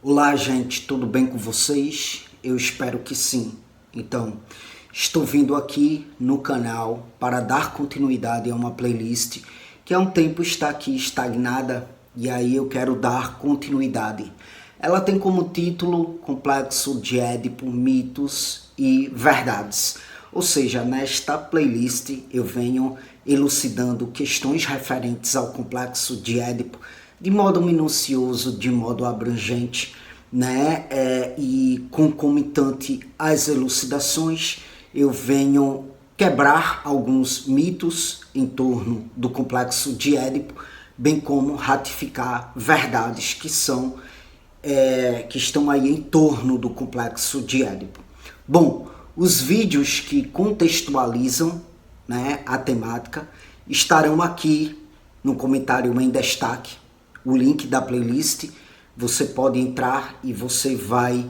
Olá, gente, tudo bem com vocês? Eu espero que sim. Então, estou vindo aqui no canal para dar continuidade a uma playlist que há um tempo está aqui estagnada e aí eu quero dar continuidade. Ela tem como título Complexo de Édipo, Mitos e Verdades. Ou seja, nesta playlist eu venho elucidando questões referentes ao Complexo de Édipo de modo minucioso, de modo abrangente, né? E concomitante às elucidações, eu venho quebrar alguns mitos em torno do Complexo de Édipo, bem como ratificar verdades que estão aí em torno do Complexo de Édipo. Bom, os vídeos que contextualizam, né, a temática estarão aqui no comentário em destaque. O link da playlist, você pode entrar e você vai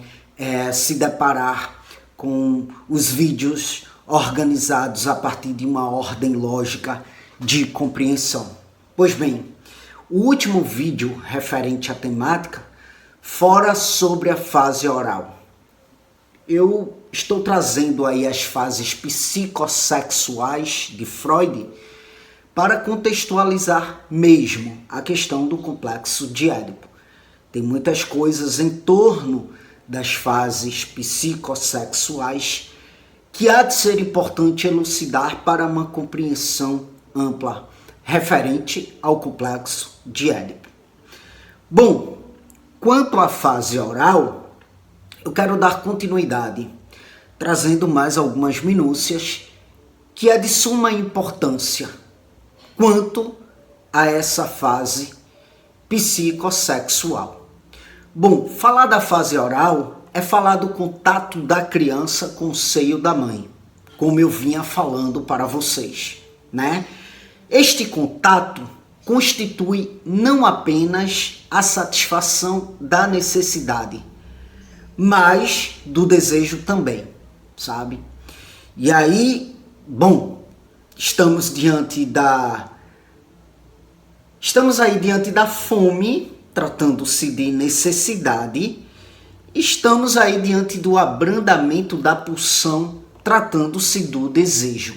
se deparar com os vídeos organizados a partir de uma ordem lógica de compreensão. Pois bem, o último vídeo referente à temática fora sobre a fase oral. Eu estou trazendo aí as fases psicossexuais de Freud para contextualizar mesmo a questão do Complexo de Édipo. Tem muitas coisas em torno das fases psicossexuais que há de ser importante elucidar para uma compreensão ampla referente ao Complexo de Édipo. Bom, quanto à fase oral, eu quero dar continuidade, trazendo mais algumas minúcias que é de suma importância quanto a essa fase psicossexual. Bom, falar da fase oral é falar do contato da criança com o seio da mãe, como eu vinha falando para vocês, né? Este contato constitui não apenas a satisfação da necessidade, mas do desejo também, sabe? E aí, bom, estamos aí diante da fome, tratando-se de necessidade. Estamos aí diante do abrandamento da pulsão, tratando-se do desejo.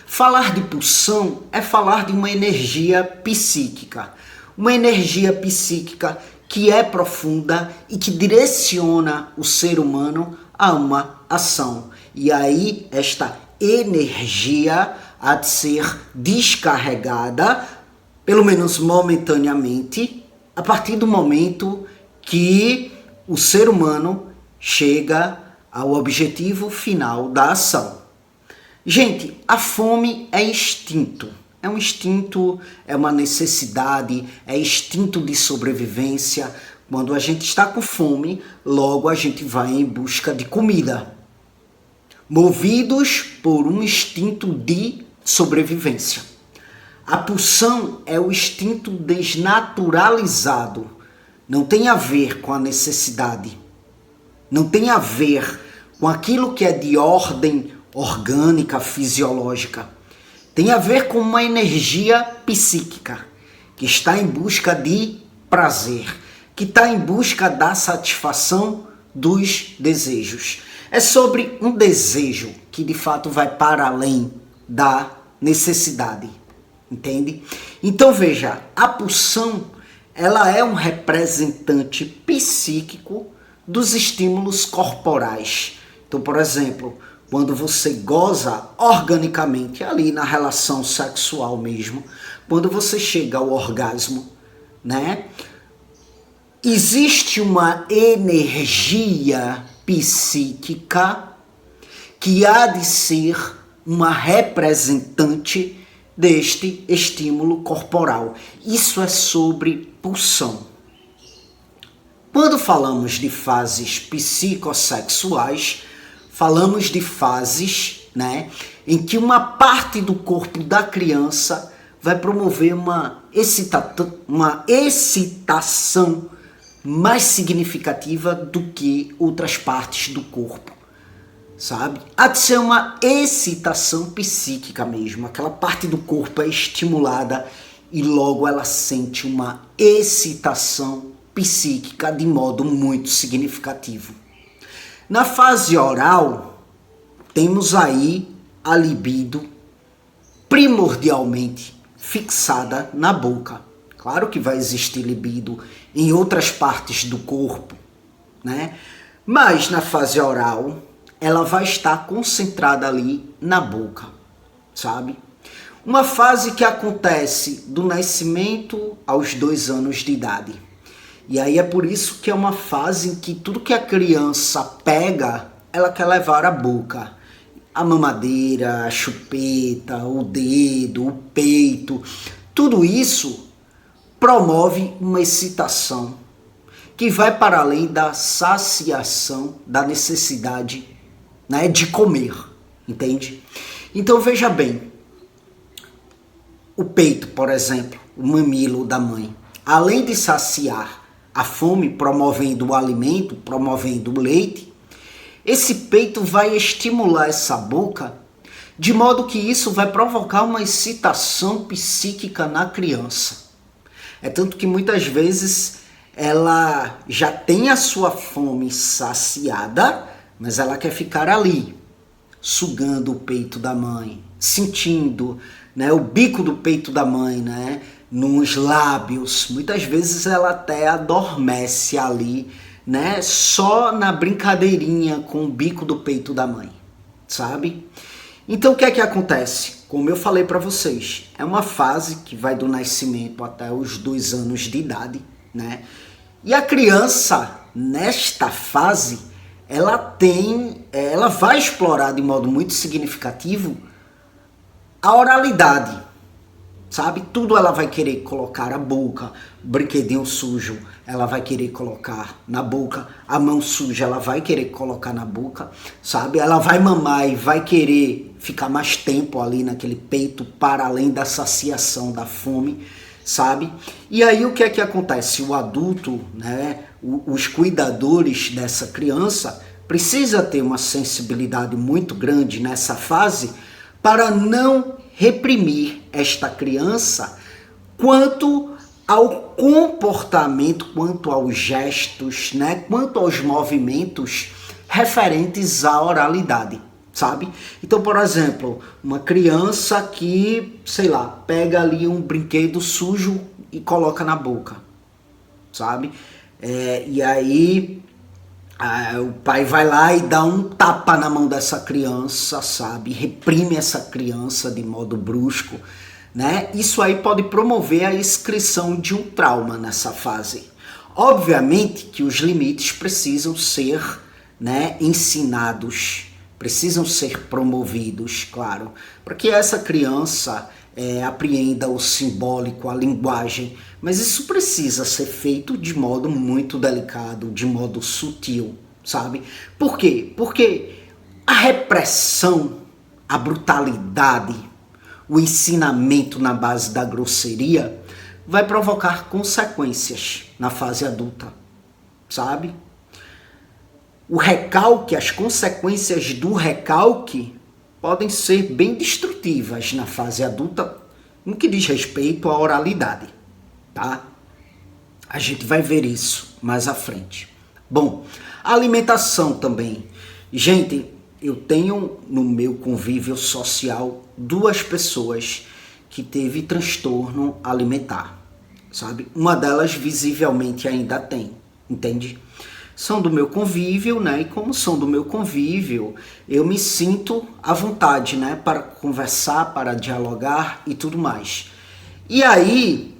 Falar de pulsão é falar de uma energia psíquica. Uma energia psíquica que é profunda e que direciona o ser humano a uma ação. E aí esta energia há de ser descarregada, pelo menos momentaneamente, a partir do momento que o ser humano chega ao objetivo final da ação. Gente, a fome é instinto. É um instinto, é uma necessidade, é instinto de sobrevivência. Quando a gente está com fome, logo a gente vai em busca de comida, movidos por um instinto de sobrevivência. A pulsão é o instinto desnaturalizado. Não tem a ver com a necessidade. Não tem a ver com aquilo que é de ordem orgânica, fisiológica. Tem a ver com uma energia psíquica que está em busca de prazer, que está em busca da satisfação dos desejos. É sobre um desejo que de fato vai para além da necessidade, entende? Então veja, a pulsão ela é um representante psíquico dos estímulos corporais. Então, por exemplo, quando você goza organicamente ali na relação sexual mesmo, quando você chega ao orgasmo, né? Existe uma energia psíquica que há de ser uma representante deste estímulo corporal. Isso é sobre pulsão. Quando falamos de fases psicossexuais, falamos de fases, né, em que uma parte do corpo da criança vai promover uma excitação mais significativa do que outras partes do corpo, sabe? Há de ser uma excitação psíquica mesmo. Aquela parte do corpo é estimulada e logo ela sente uma excitação psíquica de modo muito significativo. Na fase oral, temos aí a libido primordialmente fixada na boca. Claro que vai existir libido em outras partes do corpo, né? Mas na fase oral, ela vai estar concentrada ali na boca, sabe? Uma fase que acontece do nascimento aos 2 anos de idade. E aí é por isso que é uma fase em que tudo que a criança pega, ela quer levar à boca. A mamadeira, a chupeta, o dedo, o peito, tudo isso promove uma excitação que vai para além da saciação da necessidade, né, de comer, entende? Então veja bem, o peito, por exemplo, o mamilo da mãe, além de saciar a fome promovendo o alimento, promovendo o leite, esse peito vai estimular essa boca de modo que isso vai provocar uma excitação psíquica na criança. É tanto que muitas vezes ela já tem a sua fome saciada, mas ela quer ficar ali, sugando o peito da mãe, sentindo, né, o bico do peito da mãe, né, nos lábios. Muitas vezes ela até adormece ali, né, só na brincadeirinha com o bico do peito da mãe, sabe? Então o que é que acontece? Como eu falei para vocês, é uma fase que vai do nascimento até os 2 anos de idade, né? E a criança, nesta fase, ela vai explorar de modo muito significativo a oralidade, sabe? Tudo ela vai querer colocar na boca, brinquedinho sujo ela vai querer colocar na boca, a mão suja ela vai querer colocar na boca, sabe? Ela vai mamar e vai querer ficar mais tempo ali naquele peito para além da saciação da fome, sabe? E aí o que é que acontece? O adulto, né, os cuidadores dessa criança precisa ter uma sensibilidade muito grande nessa fase para não reprimir esta criança quanto ao comportamento, quanto aos gestos, né, quanto aos movimentos referentes à oralidade, sabe? Então, por exemplo, uma criança que, sei lá, pega ali um brinquedo sujo e coloca na boca, sabe? E aí o pai vai lá e dá um tapa na mão dessa criança, sabe? Reprime essa criança de modo brusco, né? Isso aí pode promover a inscrição de um trauma nessa fase. Obviamente que os limites precisam ser, né, ensinados, precisam ser promovidos, claro, para que essa criança apreenda o simbólico, a linguagem, mas isso precisa ser feito de modo muito delicado, de modo sutil, sabe? Por quê? Porque a repressão, a brutalidade, o ensinamento na base da grosseria vai provocar consequências na fase adulta, sabe? O recalque, as consequências do recalque podem ser bem destrutivas na fase adulta no que diz respeito à oralidade, tá? A gente vai ver isso mais à frente. Bom, a alimentação também. Gente, eu tenho no meu convívio social 2 pessoas que teve transtorno alimentar, sabe? Uma delas visivelmente ainda tem, entende? São do meu convívio, né? E como são do meu convívio, eu me sinto à vontade, né? Para conversar, para dialogar e tudo mais. E aí,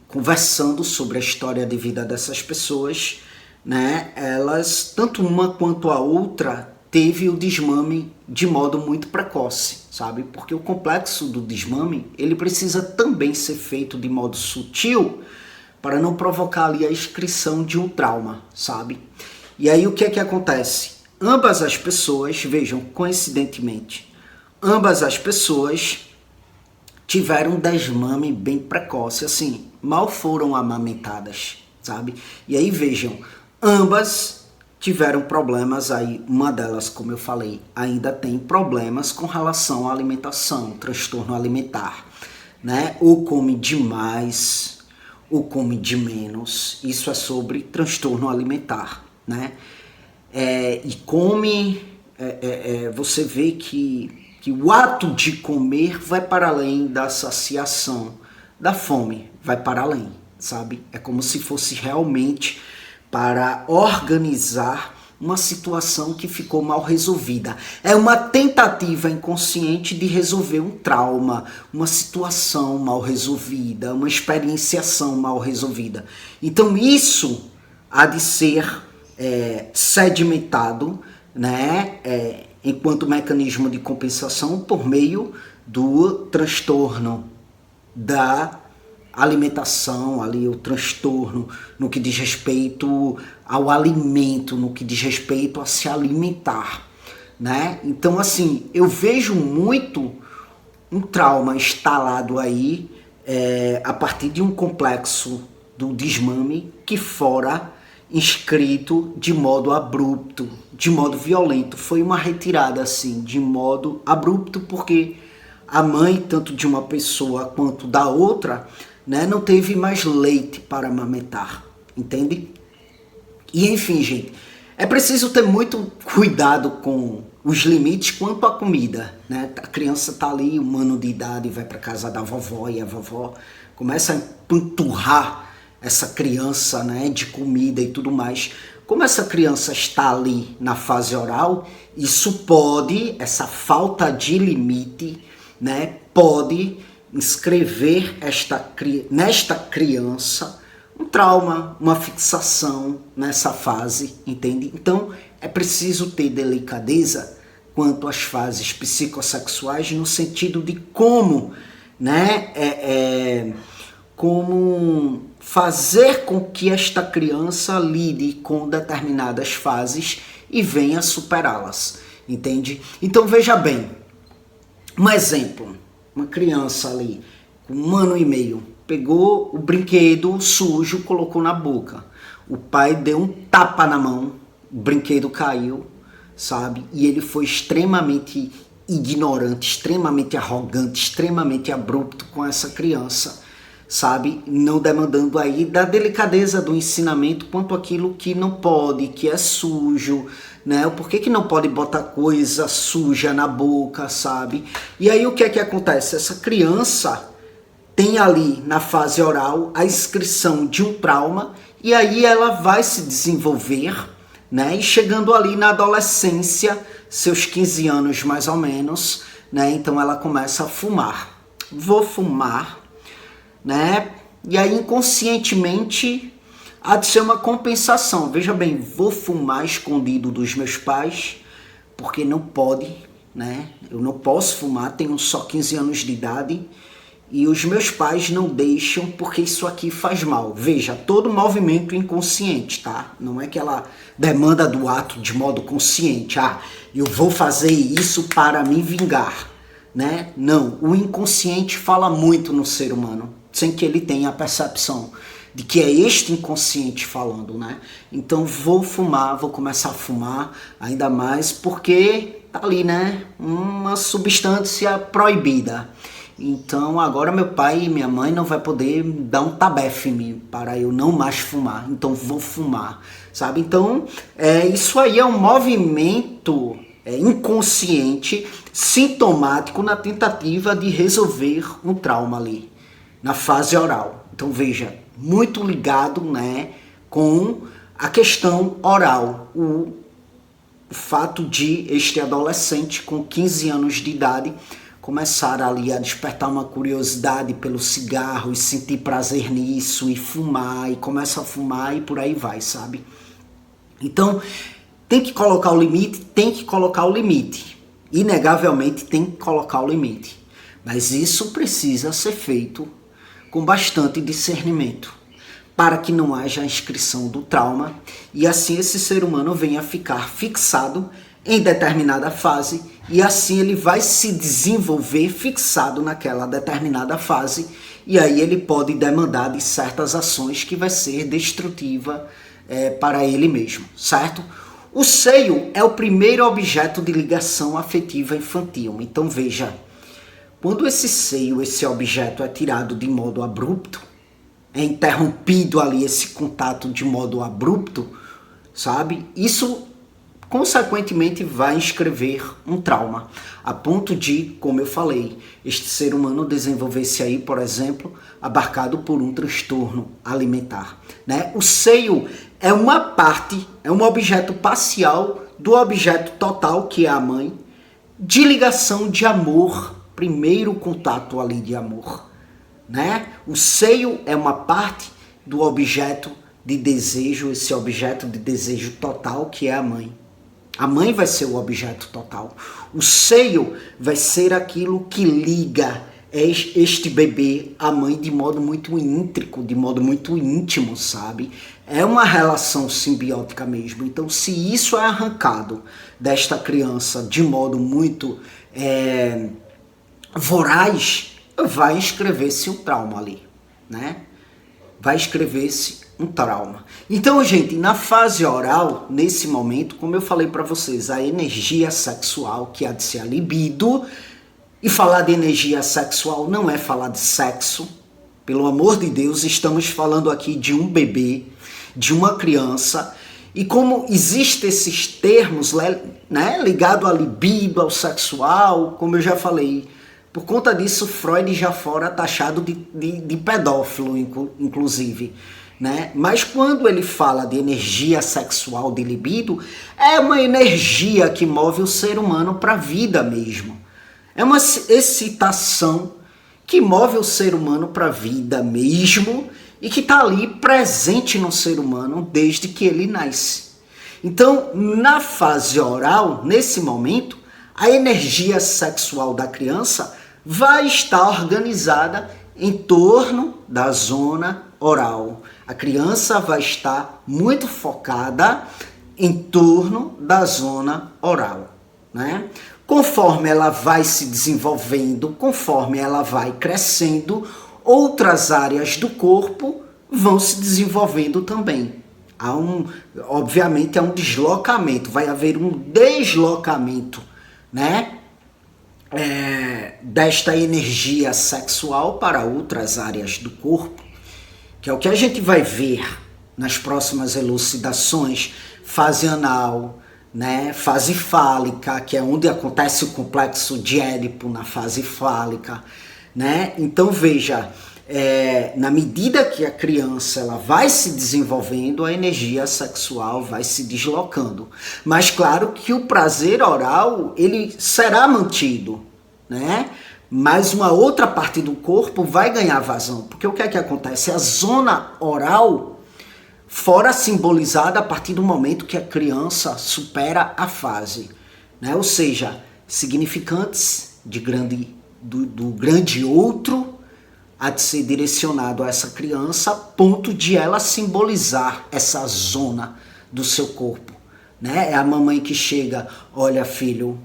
conversando sobre a história de vida dessas pessoas, né? Elas, tanto uma quanto a outra, teve o desmame de modo muito precoce, sabe? Porque o complexo do desmame, ele precisa também ser feito de modo sutil para não provocar ali a inscrição de um trauma, sabe? E aí o que é que acontece? Ambas as pessoas, vejam, coincidentemente, ambas as pessoas tiveram um desmame bem precoce, assim, mal foram amamentadas, sabe? E aí vejam, ambas tiveram problemas aí, uma delas, como eu falei, ainda tem problemas com relação à alimentação, transtorno alimentar, né? Ou come demais, ou come de menos. Isso é sobre transtorno alimentar, né? E come, você vê que o ato de comer vai para além da saciação, da fome, vai para além, sabe? É como se fosse realmente para organizar uma situação que ficou mal resolvida. É uma tentativa inconsciente de resolver um trauma, uma situação mal resolvida, uma experienciação mal resolvida. Então isso há de ser sedimentado, né, enquanto mecanismo de compensação por meio do transtorno da alimentação, ali o transtorno no que diz respeito ao alimento, no que diz respeito a se alimentar, né? Então, assim, eu vejo muito um trauma instalado aí a partir de um complexo do desmame que fora inscrito de modo abrupto, de modo violento. Foi uma retirada, assim, de modo abrupto, porque a mãe, tanto de uma pessoa quanto da outra, né, não teve mais leite para amamentar, entende? E enfim, gente, é preciso ter muito cuidado com os limites quanto à comida, né? A criança tá ali, 1 ano de idade, vai para casa da vovó e a vovó começa a empanturrar essa criança, né, de comida e tudo mais. Como essa criança está ali na fase oral, isso pode, essa falta de limite, né, pode inscrever nesta criança um trauma, uma fixação nessa fase, entende? Então é preciso ter delicadeza quanto às fases psicossexuais no sentido de como, né, como fazer com que esta criança lide com determinadas fases e venha superá-las, entende? Então veja bem, um exemplo, uma criança ali com 1 ano e meio pegou o brinquedo sujo, colocou na boca, o pai deu um tapa na mão, o brinquedo caiu, sabe? E ele foi extremamente ignorante, extremamente arrogante, extremamente abrupto com essa criança, sabe? Não demandando aí da delicadeza do ensinamento quanto àquilo que não pode, que é sujo, né? Por que não pode botar coisa suja na boca, sabe? E aí o que é que acontece? Essa criança tem ali na fase oral a inscrição de um trauma e aí ela vai se desenvolver, né? E chegando ali na adolescência, seus 15 anos mais ou menos, né? Então ela começa a fumar. Vou fumar, né? E aí inconscientemente há de ser uma compensação. Veja bem, vou fumar escondido dos meus pais, porque não pode, né? Eu não posso fumar, tenho só 15 anos de idade e os meus pais não deixam porque isso aqui faz mal. Veja, todo movimento inconsciente, tá? Não é que ela demanda do ato de modo consciente. Ah, eu vou fazer isso para me vingar, né? Não, o inconsciente fala muito no ser humano, sem que ele tenha a percepção de que é este inconsciente falando, né? Então vou fumar, vou começar a fumar, ainda mais porque tá ali, né? Uma substância proibida. Então agora meu pai e minha mãe não vai poder dar um tabefe em mim para eu não mais fumar. Então vou fumar, sabe? Então isso aí é um movimento inconsciente, sintomático na tentativa de resolver um trauma ali, na fase oral. Então veja, muito ligado, né, com a questão oral, o fato de este adolescente com 15 anos de idade começar ali a despertar uma curiosidade pelo cigarro e sentir prazer nisso e fumar, e começa a fumar e por aí vai, sabe? Então, tem que colocar o limite, tem que colocar o limite. Inegavelmente tem que colocar o limite. Mas isso precisa ser feito com bastante discernimento, para que não haja a inscrição do trauma e assim esse ser humano venha a ficar fixado em determinada fase e assim ele vai se desenvolver fixado naquela determinada fase e aí ele pode demandar de certas ações que vai ser destrutiva para ele mesmo, certo? O seio é o primeiro objeto de ligação afetiva infantil. Então veja, quando esse seio, esse objeto é tirado de modo abrupto, é interrompido ali esse contato de modo abrupto, sabe? Isso consequentemente vai inscrever um trauma, a ponto de, como eu falei, este ser humano desenvolver-se aí, por exemplo, abarcado por um transtorno alimentar, né? O seio é uma parte, é um objeto parcial do objeto total, que é a mãe, de ligação de amor, primeiro contato ali de amor, né? O seio é uma parte do objeto de desejo, esse objeto de desejo total, que é a mãe. A mãe vai ser o objeto total. O seio vai ser aquilo que liga este bebê à mãe de modo muito íntrico, de modo muito íntimo, sabe? É uma relação simbiótica mesmo. Então, se isso é arrancado desta criança de modo muito voraz, vai escrever-se um trauma ali, né? Vai escrever-se um trauma. Então, gente, na fase oral, nesse momento, como eu falei para vocês, a energia sexual, que há de ser a libido, e falar de energia sexual não é falar de sexo. Pelo amor de Deus, estamos falando aqui de um bebê, de uma criança, e como existem esses termos, né, ligado à libido, ao sexual, como eu já falei, por conta disso, Freud já fora taxado de pedófilo, inclusive. Né? Mas quando ele fala de energia sexual, de libido, é uma energia que move o ser humano para a vida mesmo. É uma excitação que move o ser humano para a vida mesmo e que está ali presente no ser humano desde que ele nasce. Então, na fase oral, nesse momento, a energia sexual da criança vai estar organizada em torno da zona oral. A criança vai estar muito focada em torno da zona oral, né? Conforme ela vai se desenvolvendo, conforme ela vai crescendo, outras áreas do corpo vão se desenvolvendo também. Obviamente, há um deslocamento, vai haver um deslocamento, né? Desta energia sexual para outras áreas do corpo, que é o que a gente vai ver nas próximas elucidações, fase anal, né? Fase fálica, que é onde acontece o complexo de Édipo na fase fálica, né? Então veja, na medida que a criança ela vai se desenvolvendo, a energia sexual vai se deslocando. Mas claro que o prazer oral ele será mantido, né? Mas uma outra parte do corpo vai ganhar vazão. Porque o que é que acontece? A zona oral fora simbolizada a partir do momento que a criança supera a fase, né? Ou seja, significantes do grande outro há de ser direcionado a essa criança a ponto de ela simbolizar essa zona do seu corpo, né? É a mamãe que chega, olha filho,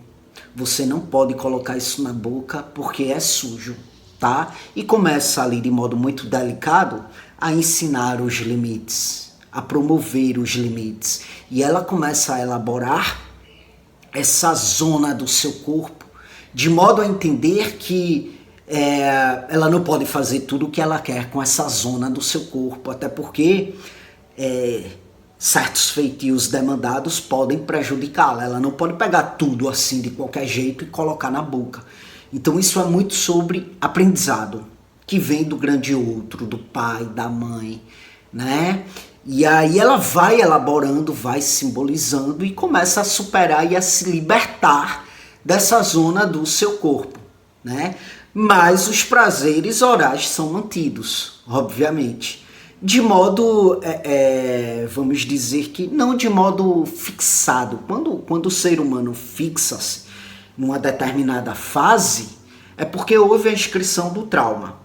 você não pode colocar isso na boca porque é sujo, tá? E começa ali de modo muito delicado a ensinar os limites, a promover os limites. E ela começa a elaborar essa zona do seu corpo de modo a entender que ela não pode fazer tudo o que ela quer com essa zona do seu corpo, até porque certos feitios demandados podem prejudicá-la. Ela não pode pegar tudo assim de qualquer jeito e colocar na boca. Então isso é muito sobre aprendizado, que vem do grande outro, do pai, da mãe, né? E aí ela vai elaborando, vai simbolizando e começa a superar e a se libertar dessa zona do seu corpo, né? Mas os prazeres orais são mantidos, obviamente. De modo, vamos dizer que não de modo fixado. Quando o ser humano fixa-se numa determinada fase, é porque houve a inscrição do trauma.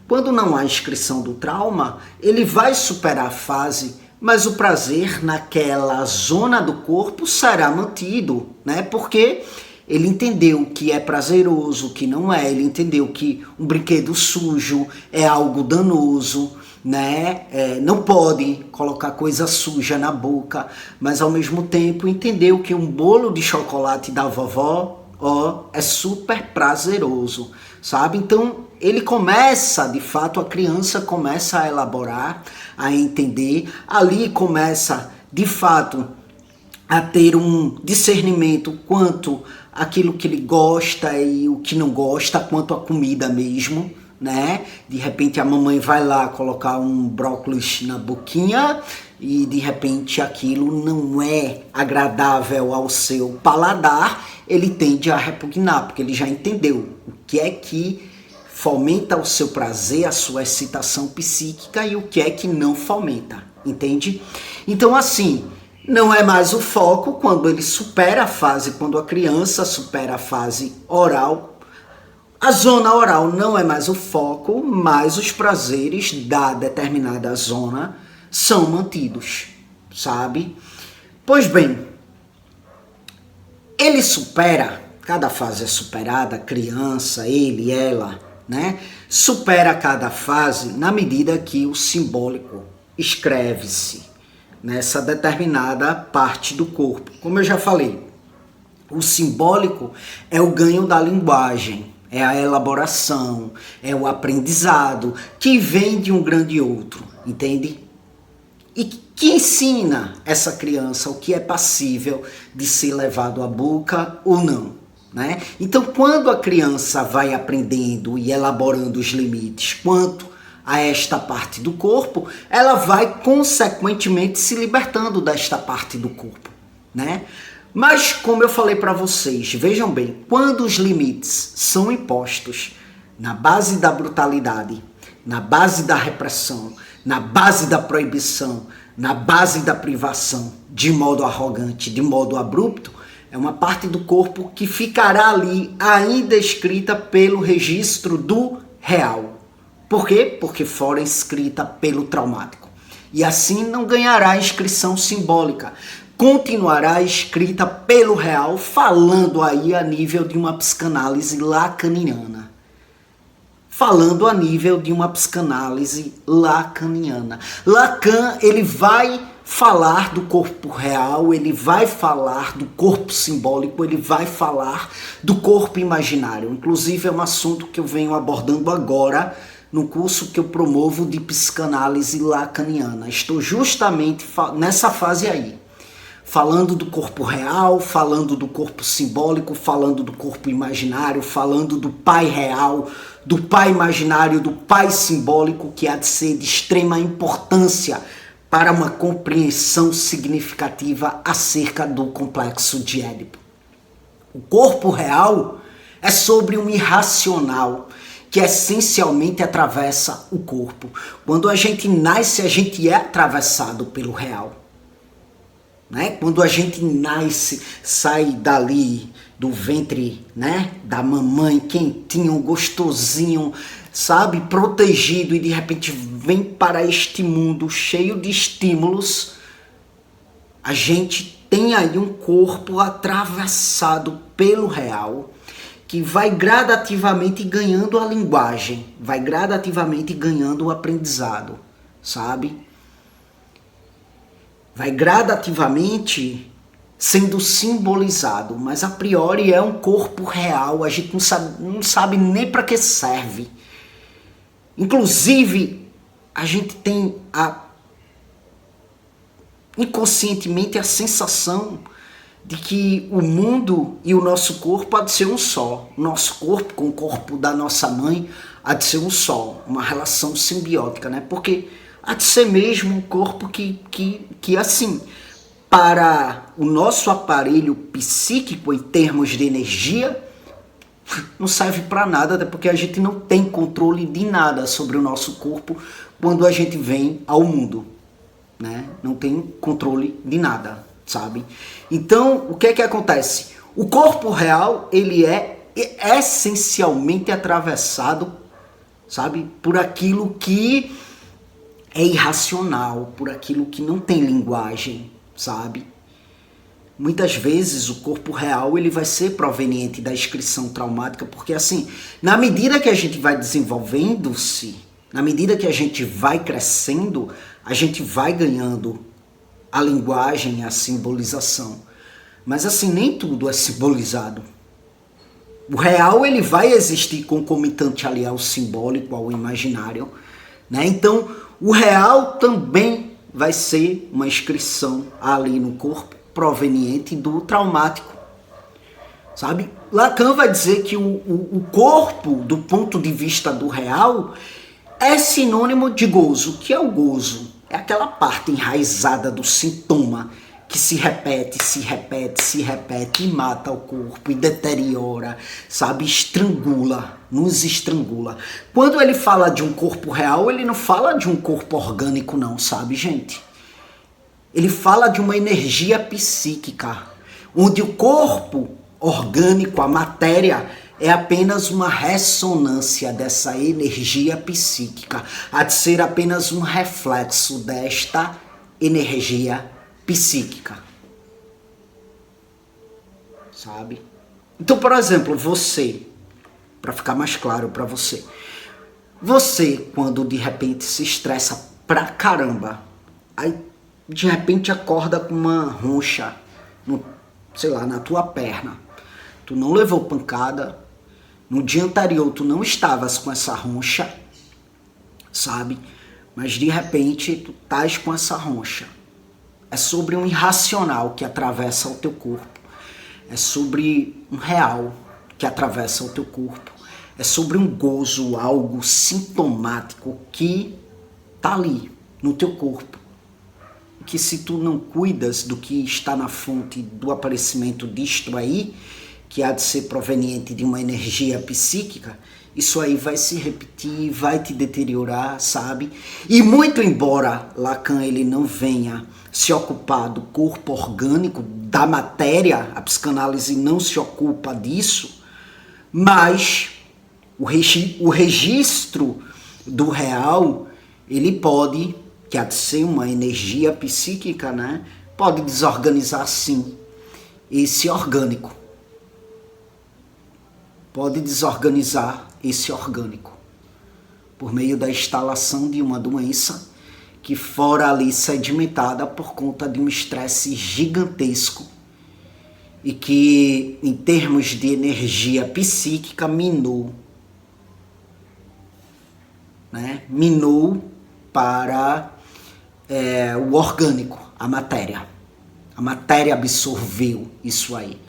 Quando não há inscrição do trauma, ele vai superar a fase, mas o prazer naquela zona do corpo será mantido, né? Porque ele entendeu o que é prazeroso, o que não é. Ele entendeu que um brinquedo sujo é algo danoso, né? Não pode colocar coisa suja na boca, mas ao mesmo tempo entendeu que um bolo de chocolate da vovó é super prazeroso, sabe? Então ele começa, de fato, a criança começa a elaborar, a entender, ali começa, de fato, a ter um discernimento quanto aquilo que ele gosta e o que não gosta, quanto a comida mesmo, né? De repente a mamãe vai lá colocar um brócolis na boquinha e de repente aquilo não é agradável ao seu paladar, ele tende a repugnar, porque ele já entendeu o que é que fomenta o seu prazer, a sua excitação psíquica e o que é que não fomenta, entende? Então assim, não é mais o foco quando ele supera a fase, quando a criança supera a fase oral. A zona oral não é mais o foco, mas os prazeres da determinada zona são mantidos, sabe? Pois bem, ele supera, cada fase é superada, criança, ele, ela, né? Supera cada fase na medida que o simbólico escreve-se nessa determinada parte do corpo. Como eu já falei, o simbólico é o ganho da linguagem, é a elaboração, é o aprendizado que vem de um grande outro, entende? E que ensina essa criança o que é passível de ser levado à boca ou não, né? Então, quando a criança vai aprendendo e elaborando os limites quanto a esta parte do corpo, ela vai consequentemente se libertando desta parte do corpo, né? Mas, como eu falei para vocês, vejam bem, quando os limites são impostos na base da brutalidade, na base da repressão, na base da proibição, na base da privação, de modo arrogante, de modo abrupto, é uma parte do corpo que ficará ali ainda escrita pelo registro do real. Por quê? Porque fora escrita pelo traumático. E assim não ganhará inscrição simbólica. Continuará escrita pelo real, falando aí a nível de uma psicanálise lacaniana. Falando a nível de uma psicanálise lacaniana. Lacan, ele vai falar do corpo real, ele vai falar do corpo simbólico, ele vai falar do corpo imaginário. Inclusive é um assunto que eu venho abordando agora no curso que eu promovo de psicanálise lacaniana. Estou justamente nessa fase aí. Falando do corpo real, falando do corpo simbólico, falando do corpo imaginário, falando do pai real, do pai imaginário, do pai simbólico, que há de ser de extrema importância para uma compreensão significativa acerca do complexo de Édipo. O corpo real é sobre um irracional que essencialmente atravessa o corpo. Quando a gente nasce, a gente é atravessado pelo real. Né? Quando a gente nasce, sai dali do ventre, né, da mamãe, quentinho, gostosinho, sabe, protegido, e de repente vem para este mundo cheio de estímulos, a gente tem aí um corpo atravessado pelo real, que vai gradativamente ganhando a linguagem, vai gradativamente ganhando o aprendizado, sabe? Vai gradativamente sendo simbolizado, mas a priori é um corpo real, a gente não sabe nem para que serve. Inclusive, a gente tem inconscientemente a sensação de que o mundo e o nosso corpo há de ser um só. O nosso corpo com o corpo da nossa mãe há de ser um só, uma relação simbiótica, né? Porque há de ser mesmo um corpo que assim, para o nosso aparelho psíquico em termos de energia, não serve para nada, até porque a gente não tem controle de nada sobre o nosso corpo quando a gente vem ao mundo, né? Não tem controle de nada, sabe? Então, o que é que acontece? O corpo real, ele é essencialmente atravessado, sabe, por aquilo que é irracional, por aquilo que não tem linguagem, sabe? Muitas vezes o corpo real ele vai ser proveniente da inscrição traumática, porque assim, na medida que a gente vai desenvolvendo-se, na medida que a gente vai crescendo, a gente vai ganhando a linguagem, a simbolização. Mas assim, nem tudo é simbolizado. O real ele vai existir concomitante ali ao simbólico, ao imaginário, né? Então, o real também vai ser uma inscrição ali no corpo proveniente do traumático, sabe? Lacan vai dizer que o corpo, do ponto de vista do real, é sinônimo de gozo. O que é o gozo? É aquela parte enraizada do sintoma que se repete, se repete, se repete e mata o corpo e deteriora, sabe? Estrangula, nos estrangula. Quando ele fala de um corpo real, ele não fala de um corpo orgânico não, sabe, gente? Ele fala de uma energia psíquica, onde o corpo orgânico, a matéria, é apenas uma ressonância dessa energia psíquica, há de ser apenas um reflexo desta energia psíquica, sabe? Então, por exemplo, você, para ficar mais claro para você, quando de repente se estressa pra caramba, aí de repente acorda com uma roncha, sei lá, na tua perna, tu não levou pancada, no dia anterior tu não estavas com essa roncha, sabe? Mas de repente tu estás com essa roncha. É sobre um irracional que atravessa o teu corpo. É sobre um real que atravessa o teu corpo. É sobre um gozo, algo sintomático que tá ali no teu corpo. Que se tu não cuidas do que está na fonte do aparecimento disto aí, que há de ser proveniente de uma energia psíquica, isso aí vai se repetir, vai te deteriorar, sabe? E muito embora Lacan ele não venha se ocupar do corpo orgânico, da matéria, a psicanálise não se ocupa disso, mas o registro do real, ele pode, que há de ser uma energia psíquica, né? Pode desorganizar sim esse orgânico. Pode desorganizar esse orgânico por meio da instalação de uma doença que fora ali sedimentada por conta de um estresse gigantesco e que, em termos de energia psíquica, minou, né? Minou para o orgânico, a matéria. A matéria absorveu isso aí,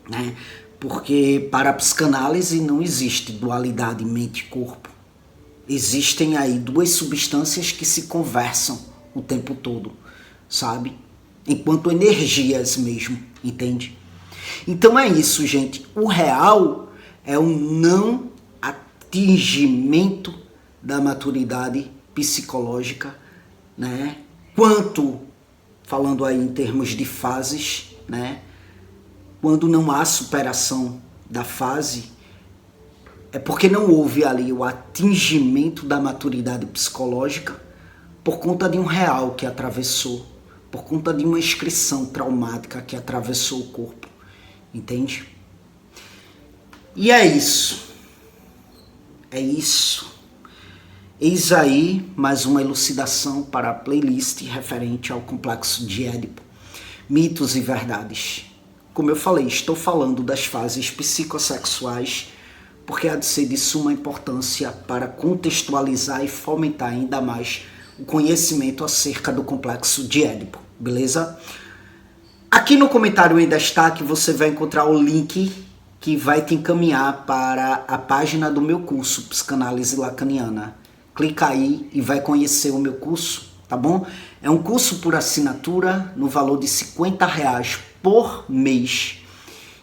né? Porque para a psicanálise não existe dualidade mente-corpo. Existem aí duas substâncias que se conversam o tempo todo, sabe? Enquanto energias mesmo, entende? Então é isso, gente. O real é um não atingimento da maturidade psicológica, né? Quanto, falando aí em termos de fases, né? Quando não há superação da fase, é porque não houve ali o atingimento da maturidade psicológica por conta de um real que atravessou, por conta de uma inscrição traumática que atravessou o corpo, entende? E é isso. É isso. Eis aí mais uma elucidação para a playlist referente ao complexo de Édipo, mitos e verdades. Como eu falei, estou falando das fases psicossexuais porque há de ser de suma importância para contextualizar e fomentar ainda mais o conhecimento acerca do complexo de Édipo, beleza? Aqui no comentário em destaque você vai encontrar o link que vai te encaminhar para a página do meu curso Psicanálise Lacaniana. Clica aí e vai conhecer o meu curso, tá bom? É um curso por assinatura no valor de R$50 por mês.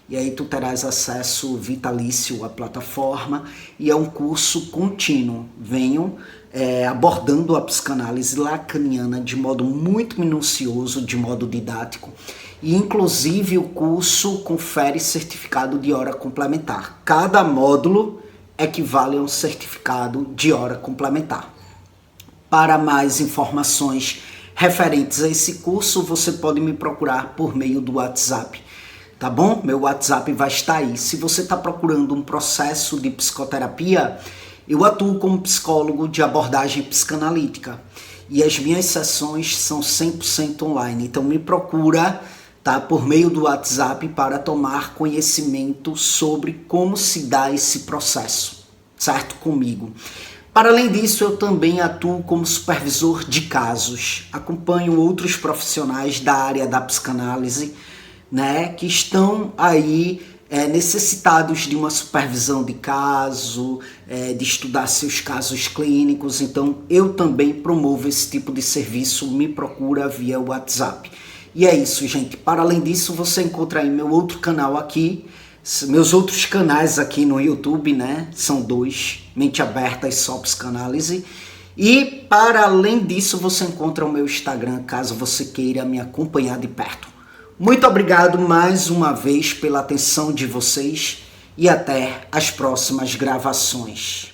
E aí tu terás acesso vitalício à plataforma e é um curso contínuo. Venho abordando a psicanálise lacaniana de modo muito minucioso, de modo didático. E inclusive o curso confere certificado de hora complementar. Cada módulo equivale a um certificado de hora complementar. Para mais informações referentes a esse curso, você pode me procurar por meio do WhatsApp. Tá bom? Meu WhatsApp vai estar aí. Se você está procurando um processo de psicoterapia, eu atuo como psicólogo de abordagem psicanalítica. E as minhas sessões são 100% online. Então me procura tá? Por meio do WhatsApp para tomar conhecimento sobre como se dá esse processo, certo? Comigo. Para além disso, eu também atuo como supervisor de casos. Acompanho outros profissionais da área da psicanálise, né, que estão aí necessitados de uma supervisão de caso, de estudar seus casos clínicos. Então, eu também promovo esse tipo de serviço, me procura via WhatsApp. E é isso, gente. Para além disso, você encontra aí meu outro canal aqui, meus outros canais aqui no YouTube, né? São 2, Mente Aberta e Só Psicanálise. E para além disso, você encontra o meu Instagram, caso você queira me acompanhar de perto. Muito obrigado mais uma vez pela atenção de vocês e até as próximas gravações.